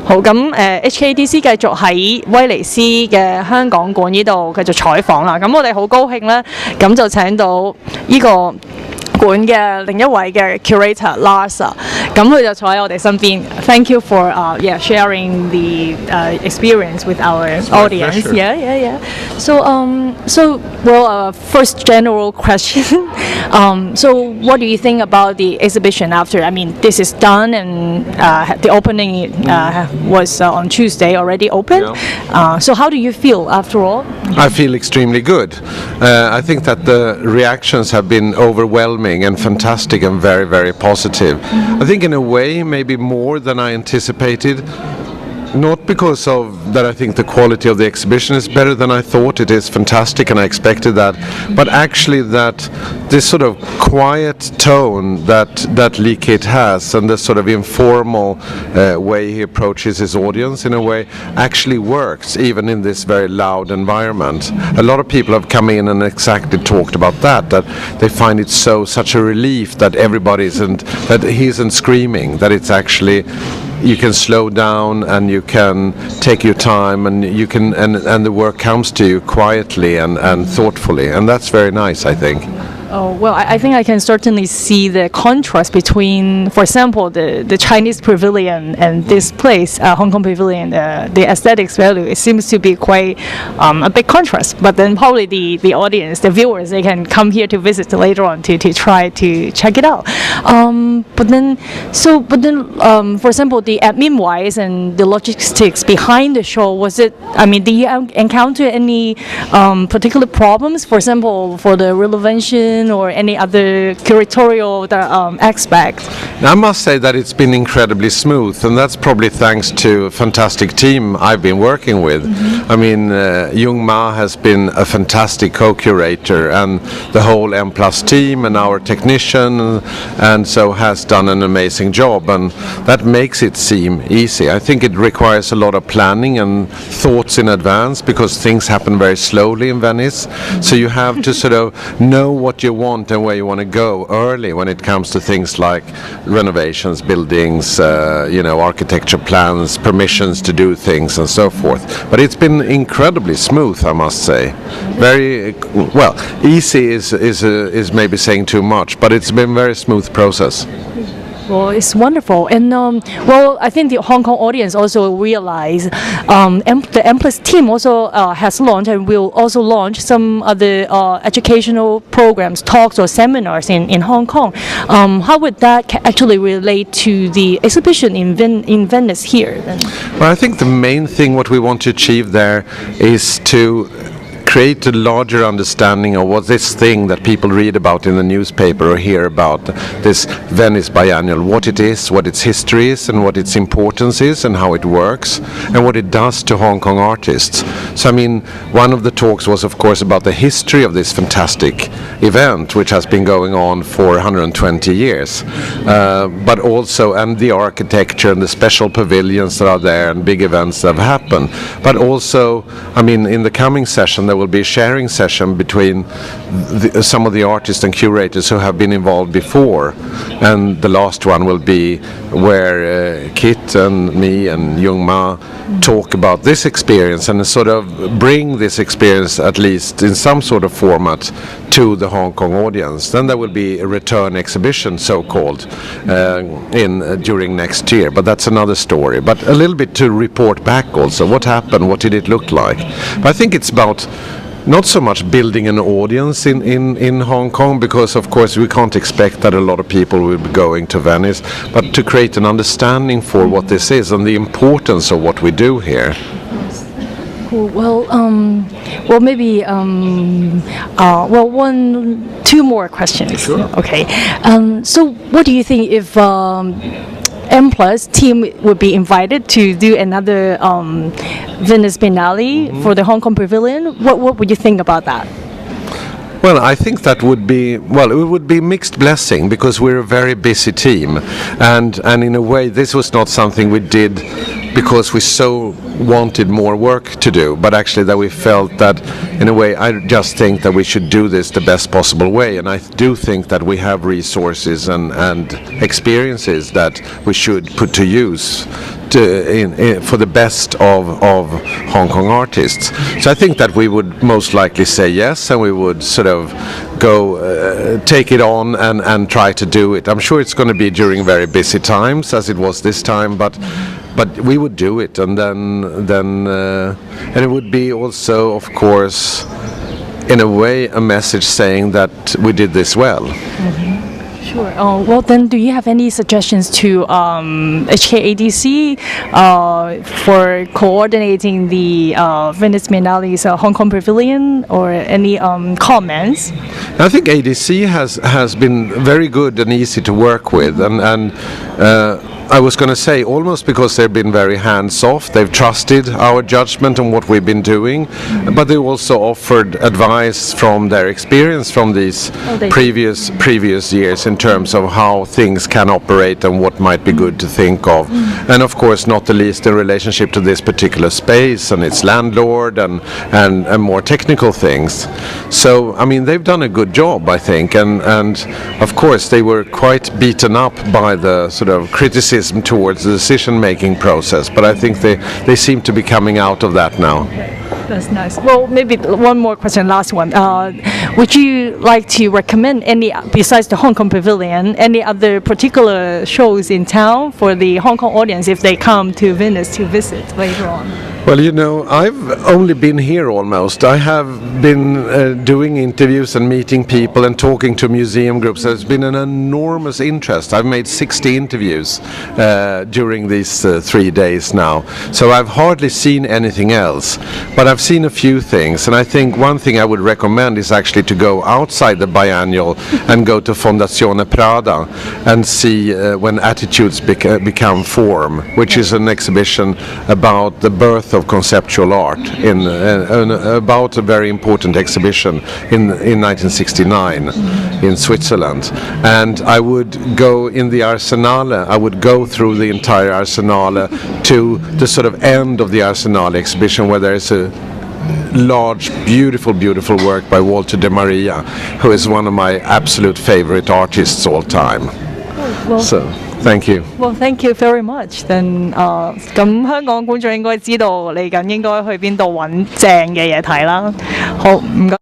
好咁HKADC 繼續喺威尼斯嘅香港館呢度繼續採訪啦。咁我哋好高興咧，咁就請到呢個館嘅另一位嘅 curator Lars，咁佢就坐喺我哋身邊。Thank you for sharing the experience with our audience. Yeah. So first general question. So what do you think about the exhibition after? I mean, this is done and the opening was on Tuesday already open. Yeah. So how do you feel after all? I feel extremely good. I think that the reactions have been overwhelming and fantastic and very, very positive. I think in a way maybe more than I anticipated. Not because of that I think the quality of the exhibition is better than I thought. It is fantastic and I expected that. But actually that this sort of quiet tone that Lee Kit has and this sort of informal way he approaches his audience in a way actually works even in this very loud environment. A lot of people have come in and exactly talked about that they find it such a relief that that he isn't screaming, that it's actually you can slow down and you can take your time and you can and the work comes to you quietly and thoughtfully, and that's very nice, I think. Oh, well, I think I can certainly see the contrast between, for example, the Chinese pavilion and this place, Hong Kong Pavilion, the aesthetics value. It seems to be quite a big contrast. But then probably the audience, the viewers, they can come here to visit later on to try to check it out. But then, for example, the admin-wise and the logistics behind the show, did you encounter any particular problems, for example, for the relevation or any other curatorial aspect? Now, I must say that it's been incredibly smooth, and that's probably thanks to a fantastic team I've been working with. Mm-hmm. I mean, Jung Ma has been a fantastic co-curator, and the whole M+ team and our technician, and so has done an amazing job, and that makes it seem easy. I think it requires a lot of planning and thoughts in advance because things happen very slowly in Venice, so you have to sort of know what you want and where you want to go early when it comes to things like renovations, buildings, architecture plans, permissions to do things and so forth. But it's been incredibly smooth, I must say. Very well. Easy is maybe saying too much, but it's been a very smooth process. Well, it's wonderful, and I think the Hong Kong audience also realize the M+ team also has launched and will also launch some other educational programs, talks or seminars in Hong Kong. How would that actually relate to the exhibition in Venice here? Then? Well, I think the main thing what we want to achieve there is to create a larger understanding of what this thing that people read about in the newspaper or hear about, this Venice Biennale, what it is, what its history is, and what its importance is, and how it works, and what it does to Hong Kong artists. So, I mean, one of the talks was, of course, about the history of this fantastic event, which has been going on for 120 years, but also, and the architecture and the special pavilions that are there and big events that have happened. But also, I mean, in the coming session, there will be a sharing session between some of the artists and curators who have been involved before, and the last one will be where Kit and me and Jung Ma talk about this experience and sort of bring this experience, at least in some sort of format, to the Hong Kong audience. Then there will be a return exhibition, so-called, during next year, but that's another story. But a little bit to report back also, what happened, what did it look like. But I think it's about not so much building an audience in Hong Kong, because of course we can't expect that a lot of people will be going to Venice, but to create an understanding for what this is and the importance of what we do here. Cool. Well, maybe two more questions. Sure. Okay. So what do you think if M+ team would be invited to do another Venice Biennale for the Hong Kong Pavilion? What would you think about that? Well, I think that would be, it would be mixed blessing, because we're a very busy team, and in a way this was not something we did because we so wanted more work to do, but actually that we felt that, in a way, I just think that we should do this the best possible way, and I do think that we have resources and experiences that we should put to use for the best of Hong Kong artists. So I think that we would most likely say yes, and we would sort of go take it on and try to do it. I'm sure it's going to be during very busy times, as it was this time, but we would do it, and then it would be also, of course, in a way, a message saying that we did this well. Sure. Well, then, do you have any suggestions to HKADC for coordinating the Venice Biennale's Hong Kong Pavilion, or any comments? I think ADC has been very good and easy to work with, and I was going to say, almost because they've been very hands-off, they've trusted our judgment on what we've been doing, but they also offered advice from their experience from these previous years in terms of how things can operate and what might be good to think of. And of course, not the least in relationship to this particular space and its landlord and more technical things. So, I mean, they've done a good job, I think, and of course they were quite beaten up by the sort of criticism towards the decision-making process, but I think they seem to be coming out of that now. That's nice. Well, maybe one more question, last one. Would you like to recommend any, besides the Hong Kong Pavilion, any other particular shows in town for the Hong Kong audience if they come to Venice to visit later on? Well, you know, I've only been here almost. I have been doing interviews and meeting people and talking to museum groups. There's been an enormous interest. I've made 60 interviews during these 3 days now. So I've hardly seen anything else. But I've seen a few things. And I think one thing I would recommend is actually to go outside the biennial and go to Fondazione Prada and see When Attitudes Become Form, which is an exhibition about the birth of conceptual art about a very important exhibition in 1969 in Switzerland. And I would go in the Arsenale, I would go through the entire Arsenale to the sort of end of the Arsenale exhibition, where there is a large, beautiful work by Walter de Maria, who is one of my absolute favorite artists all time. Well, so thank you. Well, thank you very much. Then 咁香港觀眾應該知道嚟緊應該去邊度揾正嘅嘢睇啦。好，唔該。